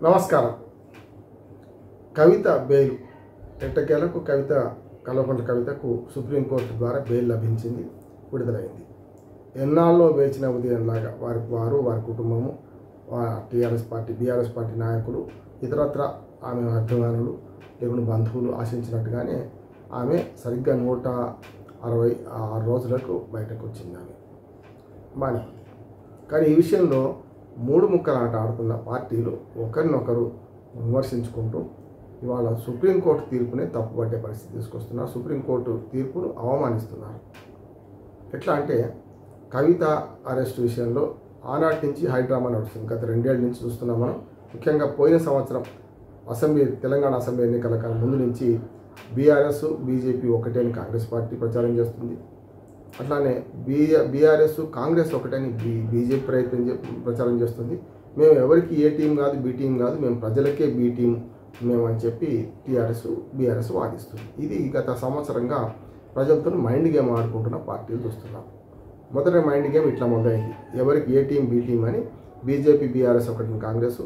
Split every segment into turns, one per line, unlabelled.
నమస్కారం. కవిత బెయిల్ ఎట్టకేలకు కల్వకుంట్ల కవితకు సుప్రీంకోర్టు ద్వారా బెయిల్ లభించింది, విడుదలైంది. ఎన్నాళ్ళలో వేచిన ఉదయంలాగా వారి కుటుంబము, టీఆర్ఎస్ పార్టీ బీఆర్ఎస్ పార్టీ నాయకులు, ఇతరత్ర ఆమె అభిమానులు లేకుండా బంధువులు ఆశించినట్టుగానే ఆమె సరిగ్గా 166 రోజులకు బయటకు వచ్చింది. ఆమె బాగా. కానీ ఈ విషయంలో మూడు ముక్కల ఆట ఆడుతున్న పార్టీలు ఒకరినొకరు విమర్శించుకుంటూ ఇవాళ సుప్రీంకోర్టు తీర్పునే తప్పుపట్టే పరిస్థితి తీసుకొస్తున్నారు. సుప్రీంకోర్టు తీర్పును అవమానిస్తున్నారు. ఎట్లా అంటే కవిత అరెస్ట్ విషయంలో ఆనాటి నుంచి హైడ్రామా నడుస్తుంది. గత 2 ఏళ్ల నుంచి చూస్తున్నాం మనం. ముఖ్యంగా పోయిన సంవత్సరం తెలంగాణ అసెంబ్లీ ఎన్నికల కన్నా ముందు నుంచి బీఆర్ఎస్ బీజేపీ ఒకటే అని కాంగ్రెస్ పార్టీ ప్రచారం చేస్తుంది. అట్లానే బీఆర్ఎస్ కాంగ్రెస్ ఒకటని బీజేపీ ప్రచారం చేస్తుంది. మేము ఎవరికి ఏ టీం కాదు, బి టీం కాదు, మేము ప్రజలకే బి టీం మేము అని చెప్పి బీఆర్ఎస్ వాదిస్తుంది. ఇది గత సంవత్సరంగా ప్రజలతో మైండ్ గేమ్ ఆడుకుంటున్న పార్టీలు చూస్తున్నాం. మొదటి మైండ్ గేమ్ ఇట్లా మొదలైంది. ఎవరికి ఏ టీం బి టీం అని బీజేపీ బీఆర్ఎస్ ఒకటిని కాంగ్రెస్,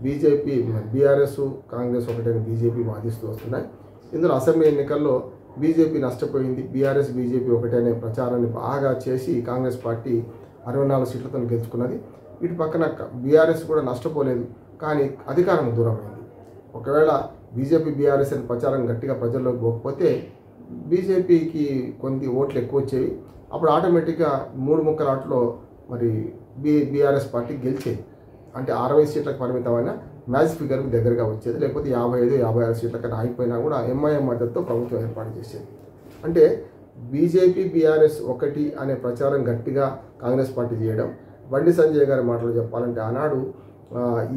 బీజేపీ బీఆర్ఎస్ కాంగ్రెస్ ఒకటని బీజేపీ వాదిస్తూ వస్తున్నాయి. ఇందులో అసెంబ్లీ ఎన్నికల్లో బీజేపీ నష్టపోయింది, బీఆర్ఎస్ బీజేపీ ఒకటే అనే ప్రచారాన్ని బాగా చేసి కాంగ్రెస్ పార్టీ 64 సీట్లతో గెలుచుకున్నది. ఇటు పక్కన బీఆర్ఎస్ కూడా నష్టపోలేదు, కానీ అధికారం దూరమైంది. ఒకవేళ బీజేపీ బీఆర్ఎస్ అని ప్రచారం గట్టిగా ప్రజల్లోకి పోకపోతే బీజేపీకి కొన్ని ఓట్లు ఎక్కువ వచ్చేవి. అప్పుడు ఆటోమేటిక్గా 3 ముక్కల ఆటలో మరి బీఆర్ఎస్ పార్టీ గెలిచేది. అంటే 60 సీట్లకు పరిమితమైన మ్యాచ్ ఫిగర్కి దగ్గరగా వచ్చేది. లేకపోతే 55-56 సీట్ల కన్నా ఆగిపోయినా కూడా ఎంఐఎం మద్దతుతో ప్రభుత్వం ఏర్పాటు చేసేది. అంటే బీజేపీ బీఆర్ఎస్ ఒకటి అనే ప్రచారం గట్టిగా కాంగ్రెస్ పార్టీ చేయడం. బండి సంజయ్ గారి మాటలు చెప్పాలంటే ఆనాడు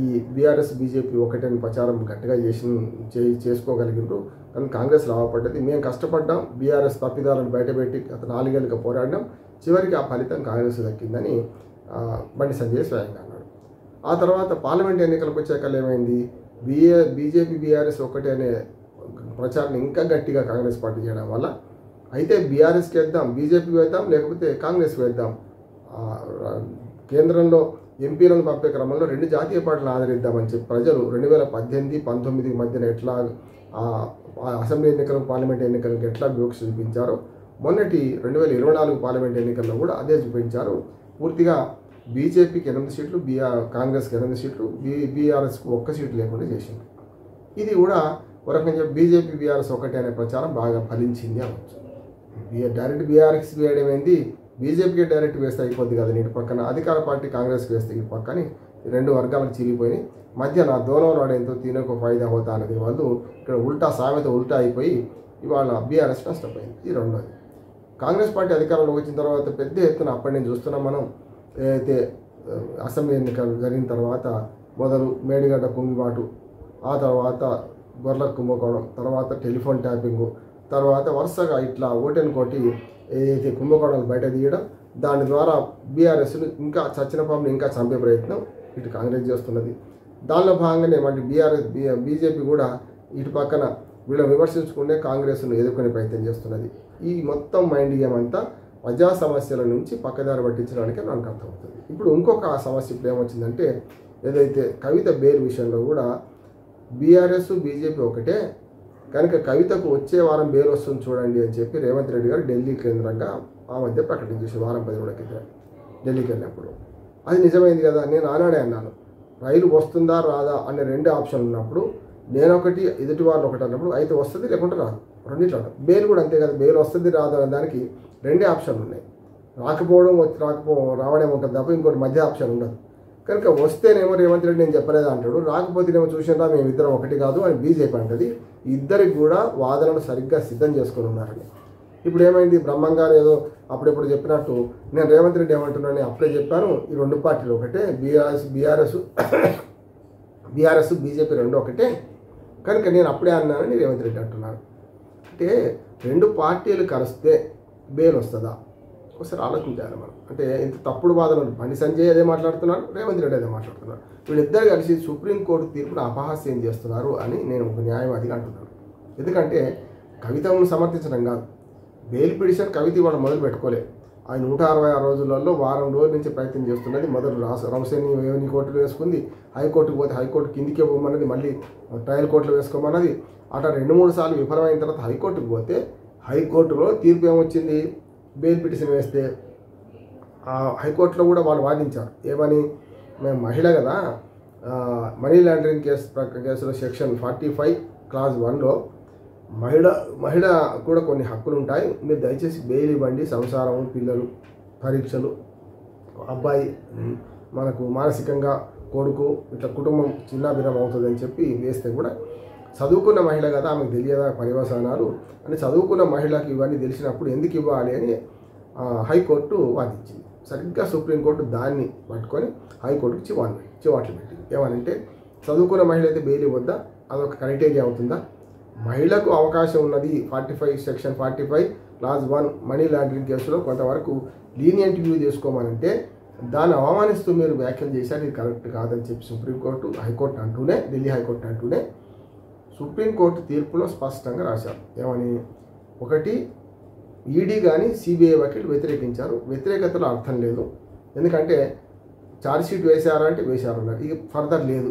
ఈ బీఆర్ఎస్ బీజేపీ ఒకటి అని ప్రచారం గట్టిగా చేసుకోగలిగినారు. కానీ కాంగ్రెస్ లాభపడ్డది. మేము కష్టపడ్డాం, బీఆర్ఎస్ తప్పిదాలను బయటపెట్టి గత 4 ఏళ్ళుగా పోరాడినాం, చివరికి ఆ ఫలితం కాంగ్రెస్ దక్కిందని బండి సంజయ్ స్వయంగా అన్నాడు. ఆ తర్వాత పార్లమెంట్ ఎన్నికలకు వచ్చాక ఏమైంది, బీజేపీ బీఆర్ఎస్ ఒకటే అనే ప్రచారాన్ని ఇంకా గట్టిగా కాంగ్రెస్ పార్టీ చేయడం వల్ల అయితే బీఆర్ఎస్కి వేద్దాం, బీజేపీకి వేద్దాం, లేకపోతే కాంగ్రెస్కి వేద్దాం, కేంద్రంలో ఎంపీలను పంపే క్రమంలో 2 జాతీయ పార్టీలను ఆదరిద్దామని చెప్పి ప్రజలు 2018-19 మధ్యన ఎట్లా అసెంబ్లీ ఎన్నికలకు పార్లమెంట్ ఎన్నికలకు ఎట్లా వివక్ష చూపించారో మొన్నటి 2024 పార్లమెంట్ ఎన్నికల్లో కూడా అదే చూపించారు. పూర్తిగా బీజేపీకి 8 సీట్లు, కాంగ్రెస్కి 8 సీట్లు, బీఆర్ఎస్కి 1 సీటు లేకుండా చేసింది. ఇది కూడా ఒక రకంగా బీజేపీ బీఆర్ఎస్ ఒకటే అనే ప్రచారం బాగా ఫలించింది అనవచ్చు. డైరెక్ట్ బీఆర్ఎస్కి వేయడం ఏంది, బీజేపీకి డైరెక్ట్ వేస్తే అయిపోద్ది కదా. ఇటు పక్కన అధికార పార్టీ కాంగ్రెస్కి వేస్తే ఇటు పక్కని 2 వర్గాలకు చీలిపోయి మధ్య నా దోనో రాడేంతో తినకు ఫైదా హోతా అనేది వాళ్ళు ఇక్కడ సామెత ఉల్టా అయిపోయి ఇవాళ బీఆర్ఎస్ నష్టపోయింది. ఈ రెండోది. కాంగ్రెస్ పార్టీ అధికారంలోకి వచ్చిన తర్వాత పెద్ద ఎత్తున అప్పటి నుంచి చూస్తున్నాం మనం. ఏదైతే అసెంబ్లీ ఎన్నికలు జరిగిన తర్వాత మొదలు మేడిగడ్డ కుంగిబాటు, ఆ తర్వాత గొర్రెల కుంభకోణం, తర్వాత టెలిఫోన్ ట్యాపింగు, తర్వాత వరుసగా ఇట్లా ఓటెన్కోటి ఏదైతే కుంభకోణాలు బయట తీయడం, దాని ద్వారా బీఆర్ఎస్ను ఇంకా చచ్చిన పామును ఇంకా చంపే ప్రయత్నం ఇటు కాంగ్రెస్ చేస్తున్నది. దానిలో భాగంగానే మళ్ళీ బీజేపీ కూడా ఇటు పక్కన వీళ్ళని విమర్శించుకుంటే కాంగ్రెస్ను ఎదుర్కొనే ప్రయత్నం చేస్తున్నది. ఈ మొత్తం మైండ్ గేమ్ అంతా ప్రజా సమస్యల నుంచి పక్కదారి పట్టించడానికి నాకు అర్థమవుతుంది. ఇప్పుడు ఇంకొక సమస్య ఇప్పుడు ఏమొచ్చిందంటే ఏదైతే కవిత బెయిల్ విషయంలో కూడా బీఆర్ఎస్ బీజేపీ ఒకటే కనుక కవితకు వచ్చే వారం బెయిల్ వస్తుంది చూడండి అని చెప్పి రేవంత్ రెడ్డి గారు ఢిల్లీ కేంద్రంగా ఆ మధ్య ప్రకటించేసి వారం 10 రోజుల క్రితం ఢిల్లీకి వెళ్ళినప్పుడు అది నిజమైంది కదా. నేను ఆనాడే అన్నాను, రైలు వస్తుందా రాదా అనే 2 ఆప్షన్లు ఉన్నప్పుడు నేనొకటి ఎదుటి వాళ్ళు ఒకటి అన్నప్పుడు అయితే వస్తుంది లేకుంటే రాదు, రెండిట్లో. బెయిల్ కూడా అంతే కదా, బెయిల్ వస్తుంది రాదు అనే దానికి 2 ఆప్షన్లు ఉన్నాయి. రావడం ఉంటుంది తప్ప ఇంకోటి మధ్య ఆప్షన్ ఉండదు. కనుక వస్తేనేమో రేవంత్ రెడ్డి నేను చెప్పలేదు అంటాడు, రాకపోతేనేమో చూసినా మేము ఇద్దరం ఒకటి కాదు అని బీజేపీ అంటది. ఇద్దరికి కూడా వాదనలు సరిగ్గా సిద్ధం చేసుకొని ఉన్నారని. ఇప్పుడు ఏమైంది, బ్రహ్మంగారు ఏదో అప్పుడెప్పుడు చెప్పినట్టు నేను రేవంత్ రెడ్డి ఏమంటున్నాను అప్పుడే చెప్పాను, ఈ 2 పార్టీలు ఒకటే, బీఆర్ఎస్ బీజేపీ 2 ఒకటే, కనుక నేను అప్పుడే అన్నానని రేవంత్ రెడ్డి అంటున్నారు. అంటే 2 పార్టీలు కలిస్తే బెయిల్ వస్తుందా ఒకసారి ఆలోచించాలి మనం. అంటే ఇంత తప్పుడు వాదనలు బండి సంజయ్ అదే మాట్లాడుతున్నారు, రేవంత్ రెడ్డి అదే మాట్లాడుతున్నారు. వీళ్ళిద్దరు కలిసి సుప్రీంకోర్టు తీర్పును అపహాస్యం చేస్తున్నారు అని నేను ఒక న్యాయవాదిగా అంటున్నాను. ఎందుకంటే కవితను సమర్థించడం కాదు, బెయిల్ పిటిషన్ కవిత ఇవాళ మొదలు పెట్టుకోలేదు. ఆ 166 రోజులలో వారం రోజుల నుంచి ప్రయత్నం చేస్తున్నది. మొదలు రౌసేని రెవెన్యూ కోర్టులో వేసుకుంది, హైకోర్టుకు పోతే హైకోర్టు కిందికి పోమన్నది, మళ్ళీ ట్రయల్ కోర్టులో వేసుకోమన్నది. అట్లా 2-3 సార్లు విఫలమైన తర్వాత హైకోర్టుకు పోతే హైకోర్టులో తీర్పు ఏమొచ్చింది, బెయిల్ పిటిషన్ వేస్తే హైకోర్టులో కూడా వాళ్ళు వాదించారు. ఏమని, మేము మహిళ కదా, మనీ లాండరింగ్ కేసులో సెక్షన్ 45 క్లాజ్ 1లో మహిళ కూడా కొన్ని హక్కులు ఉంటాయి, మీరు దయచేసి బెయిల్ ఇవ్వండి, సంసారం, పిల్లలు, పరీక్షలు, అబ్బాయి మనకు మానసికంగా కొడుకు ఇట్లా కుటుంబం చిన్నాభిన్నం అవుతుందని చెప్పి వేస్తే కూడా చదువుకున్న మహిళ కదా, ఆమెకు తెలియదా పర్యవసానాలు అని చదువుకున్న మహిళకి ఇవన్నీ తెలిసినప్పుడు ఎందుకు ఇవ్వాలి అని హైకోర్టు వాదించింది. సరిగ్గా సుప్రీంకోర్టు దాన్ని పట్టుకొని హైకోర్టుకి చివాట్లు పెట్టింది. ఏమనంటే చదువుకున్న మహిళ అయితే బెయిల్ ఇవ్వద్దా, అదొక క్రైటీరియా అవుతుందా, మహిళకు అవకాశం ఉన్నది సెక్షన్ 45 క్లాజ్ 1 మనీ లాండరింగ్ కేసులో కొంతవరకు లీనియంట్ వ్యూ చేసుకోమనంటే దాన్ని అవమానిస్తూ మీరు వ్యాఖ్యలు చేశారు, ఇది కరెక్ట్ కాదని చెప్పి సుప్రీంకోర్టు హైకోర్టు అంటూనే ఢిల్లీ హైకోర్టు అంటూనే సుప్రీంకోర్టు తీర్పులో స్పష్టంగా రాశారు. ఏమని, ఒకటి ఈడీ కానీ సిబిఐ వకీలు వ్యతిరేకించారు, వ్యతిరేకతలో అర్థం లేదు, ఎందుకంటే ఛార్జ్షీట్ వేశారా అంటే వేశారన్నారు, ఇక ఫర్దర్ లేదు,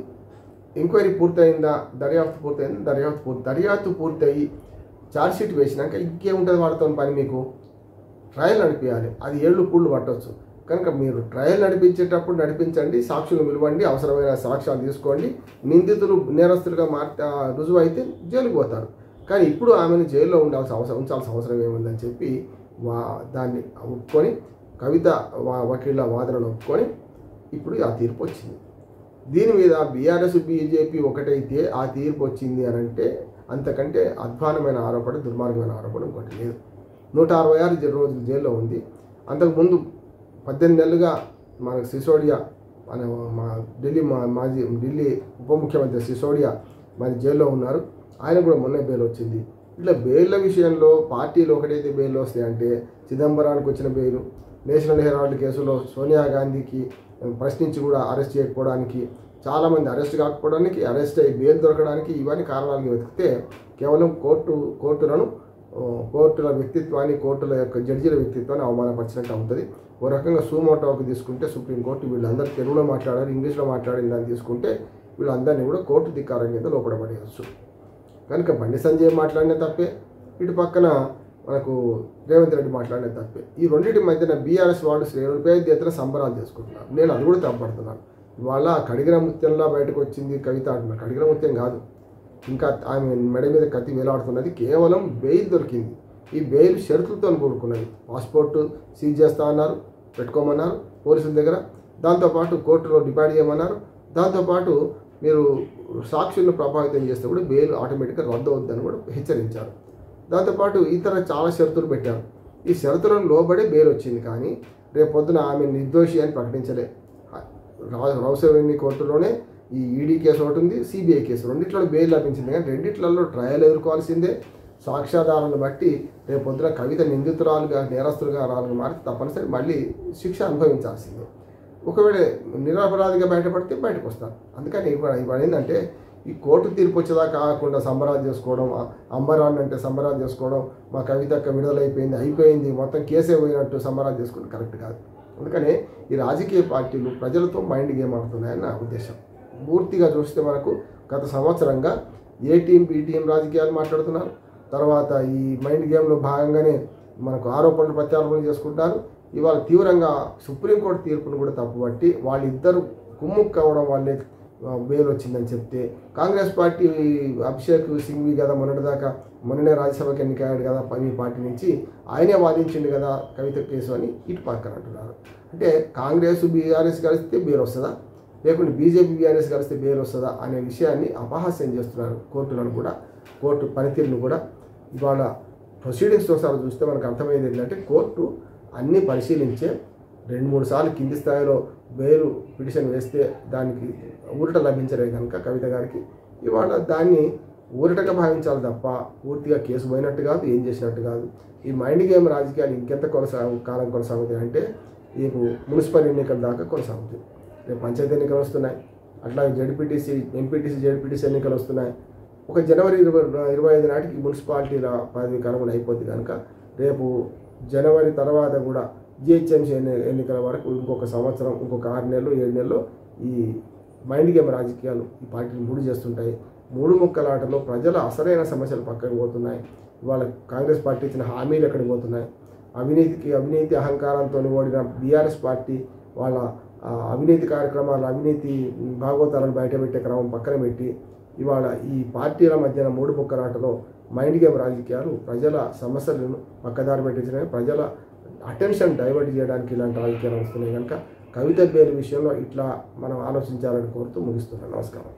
ఎంక్వైరీ పూర్తయిందా, దర్యాప్తు పూర్తయి ఛార్జ్షీట్ వేసినాక ఇంకేముంటుంది వాళ్ళతో పని, మీకు ట్రయల్ నడిపించాలి, అది 7 పూళ్ళు పట్టవచ్చు. కనుక మీరు ట్రయల్ నడిపించేటప్పుడు నడిపించండి, సాక్షులు పిలవండి, అవసరమైన సాక్ష్యాలు తీసుకోండి, నిందితులు నేరస్తులుగా రుజువు అయితే జైలుకు పోతారు. కానీ ఇప్పుడు ఆమెను జైల్లో ఉంచాల్సిన అవసరం ఏముందని చెప్పి దాన్ని ఒప్పుకొని కవిత వకీళ్ళ వాదనను ఒప్పుకొని ఇప్పుడు ఆ తీర్పు వచ్చింది. దీని మీద బీఆర్ఎస్ బీజేపీ ఒకటైతే ఆ తీర్పు వచ్చింది అని అంటే అంతకంటే అధ్వానమైన ఆరోపణ, దుర్మార్గమైన ఆరోపణ ఇంకోటి లేదు. 166 రోజులు జైల్లో ఉంది. అంతకుముందు 18 నెలలుగా మనకు సిసోడియా మన ఢిల్లీ ఉప ముఖ్యమంత్రి సిసోడియా మరి జైల్లో ఉన్నారు, ఆయన కూడా మొన్న బెయిల్ వచ్చింది. ఇట్లా బెయిల్ల విషయంలో పార్టీలు ఒకటైతే బెయిల్ వస్తాయంటే చిదంబరానికి వచ్చిన బెయిల్, నేషనల్ హెరాల్డ్ కేసులో సోనియా గాంధీకి ప్రశ్నించి కూడా అరెస్ట్ చేయకపోవడానికి, చాలామంది అరెస్ట్ కాకపోవడానికి, అరెస్ట్ అయ్యి బెయిల్ దొరకడానికి ఇవన్నీ కారణాలు వెతికితే కేవలం కోర్టుల వ్యక్తిత్వాన్ని, కోర్టుల యొక్క జడ్జీల వ్యక్తిత్వాన్ని అవమానపరిచినట్టు అవుతుంది. ఓ రకంగా సుమోటోకి తీసుకుంటే సుప్రీంకోర్టు వీళ్ళందరూ తెలుగులో మాట్లాడారు, ఇంగ్లీష్లో మాట్లాడిన దాన్ని తీసుకుంటే వీళ్ళందరినీ కూడా కోర్టు ధిక్కారం కింద లోపడబడేయచ్చు. కనుక బండి సంజయ్ మాట్లాడిన తప్పే, ఇటు పక్కన మనకు రేవంత్ రెడ్డి మాట్లాడిన తప్పే. ఈ రెండింటి మధ్యన బీఆర్ఎస్ వాళ్ళు శ్రేణుపేద్యతన సంబరాలు చేసుకుంటున్నారు. నేను అది కూడా తప్పడుతున్నాను. ఇవాళ కడిగిన ముత్యంలా బయటకు వచ్చింది కవిత అంటున్నారు. కడిగిన ముత్యం కాదు, ఇంకా ఆమె మెడ మీద కత్తి వేలాడుతున్నది. కేవలం బెయిల్ దొరికింది. ఈ బెయిల్ షరతులతో కూడుకున్నది. పాస్పోర్టు సీజ్ చేస్తా అన్నారు, పెట్టుకోమన్నారు పోలీసుల దగ్గర, దాంతోపాటు కోర్టులో డిపాజిట్ చేయమన్నారు, దాంతోపాటు మీరు సాక్షులను ప్రభావితం చేస్తే కూడా బెయిల్ ఆటోమేటిక్గా రద్దు అవుతుందని కూడా హెచ్చరించారు. దాంతోపాటు ఇతర చాలా షరతులు పెట్టారు. ఈ షరతులను లోబడి బెయిల్ వచ్చింది. కానీ రేపు పొద్దున ఆమె నిర్దోషి అని ప్రకటించలే. రౌసేవెన్ని కోర్టులోనే ఈ ఈడీ కేసు ఒకటి ఉంది, సిబిఐ కేసు, రెండిట్లో బెయిల్ లభించింది. కానీ రెండిట్లలో ట్రయల్ ఎదుర్కోవాల్సిందే. సాక్ష్యాధారాలను బట్టి రేపు పొద్దున కవిత నిందితురాలుగా, నేరస్తులుగా రాలుగా మారి తప్పనిసరి మళ్ళీ శిక్ష అనుభవించాల్సిందే. ఒకవేళ నిరపరాధిగా బయటపడితే బయటకు వస్తారు. అందుకని ఇప్పుడు ఏంటంటే ఈ కోర్టు తీర్పు వచ్చేదాకా కాకుండా సంబరాలు చేసుకోవడం, అంబరాన్ని అంటే సంబరాలు చేసుకోవడం, మా కవిత అయిపోయింది మొత్తం కేసే పోయినట్టు సంబరాలు చేసుకోవడం కరెక్ట్ కాదు. అందుకనే ఈ రాజకీయ పార్టీలు ప్రజలతో మైండ్ గేమ్ ఆడుతున్నాయని నా ఉద్దేశం. పూర్తిగా చూస్తే మనకు గత సంవత్సరంగా ఏ టీం బి టీం రాజకీయాలు మాట్లాడుతున్నారు. తర్వాత ఈ మైండ్ గేమ్లో భాగంగానే మనకు ఆరోపణలు ప్రత్యారోపణలు చేసుకుంటారు. ఇవాళ తీవ్రంగా సుప్రీంకోర్టు తీర్పును కూడా తప్పుపట్టి వాళ్ళిద్దరూ కుమ్ముక్కు అవ్వడం వల్లే బెయిల్ వచ్చిందని చెప్తే, కాంగ్రెస్ పార్టీ అభిషేక్ సింఘ్వి కదా మొన్ననే రాజ్యసభకి ఎన్నికయ్యాడు కదా మీ పార్టీ నుంచి, ఆయనే వాదించిండు కదా కవిత కేసు అని ఇటు పక్కన అంటున్నారు. అంటే కాంగ్రెస్ బీఆర్ఎస్ కలిస్తే బెయిల్ వస్తుందా, లేకుంటే బీజేపీ బీఆర్ఎస్ కలిస్తే బెయిల్ వస్తుందా అనే విషయాన్ని అపహాస్యం చేస్తున్నారు కోర్టులను కూడా, కోర్టు పనితీరును కూడా. ఇవాళ ప్రొసీడింగ్స్ ఒకసారి చూస్తే మనకు అర్థమైంది ఏంటంటే కోర్టు అన్నీ పరిశీలించే 2-3 సార్లు కింది స్థాయిలో బెయిల్ పిటిషన్ వేస్తే దానికి ఊరట లభించలే కనుక కవిత గారికి ఇవాళ దాన్ని ఊరటగా భావించాలి తప్ప పూర్తిగా కేసు పోయినట్టు కాదు, ఏం చేసినట్టు కాదు. ఈ మైండ్ గేమ్ రాజకీయాలు ఇంకెంత కాలం కొనసాగుతాయి అంటే రేపు మున్సిపల్ ఎన్నికల దాకా కొనసాగుతాయి. రేపు పంచాయతీ ఎన్నికలు వస్తున్నాయి, అట్లా జడ్పీటీసీ, ఎంపీటీసీ, జడ్పీటీసీ ఎన్నికలు వస్తున్నాయి. ఒక జనవరి 25 నాటికి మున్సిపాలిటీల పదవి కాలం అయిపోద్ది కనుక రేపు జనవరి తర్వాత కూడా జిహెచ్ఎంసీ ఎన్నికల వరకు ఇంకొక సంవత్సరం, ఇంకొక 6 నెలలు 7 నెలలు ఈ మైండ్ గేమ్ రాజకీయాలు ఈ పార్టీని ముడి చేస్తుంటాయి. మూడు ముక్కలాటలో ప్రజల అసలైన సమస్యలు పక్కకు పోతున్నాయి. ఇవాళ కాంగ్రెస్ పార్టీ ఇచ్చిన హామీలు ఎక్కడికి పోతున్నాయి? అవినీతి అహంకారంతో ఓడిన బీఆర్ఎస్ పార్టీ వాళ్ళ అవినీతి కార్యక్రమాలు, అవినీతి భాగవతాలను బయటపెట్టే క్రమం పక్కన పెట్టి ఇవాళ ఈ పార్టీల మధ్యన మూడు ముక్కలాటలో మైండ్ గేమ్ రాజకీయాలు ప్రజల సమస్యలను పక్కదారి పెట్టించడమే, ప్రజల అటెన్షన్ డైవర్ట్ చేయడానికి ఇలాంటి రాజకీయాలు వస్తున్నాయి. కనుక కవిత బెయిల్ విషయంలో ఇట్లా మనం ఆలోచించాలని కోరుతూ ముగిస్తున్నాను. నమస్కారం.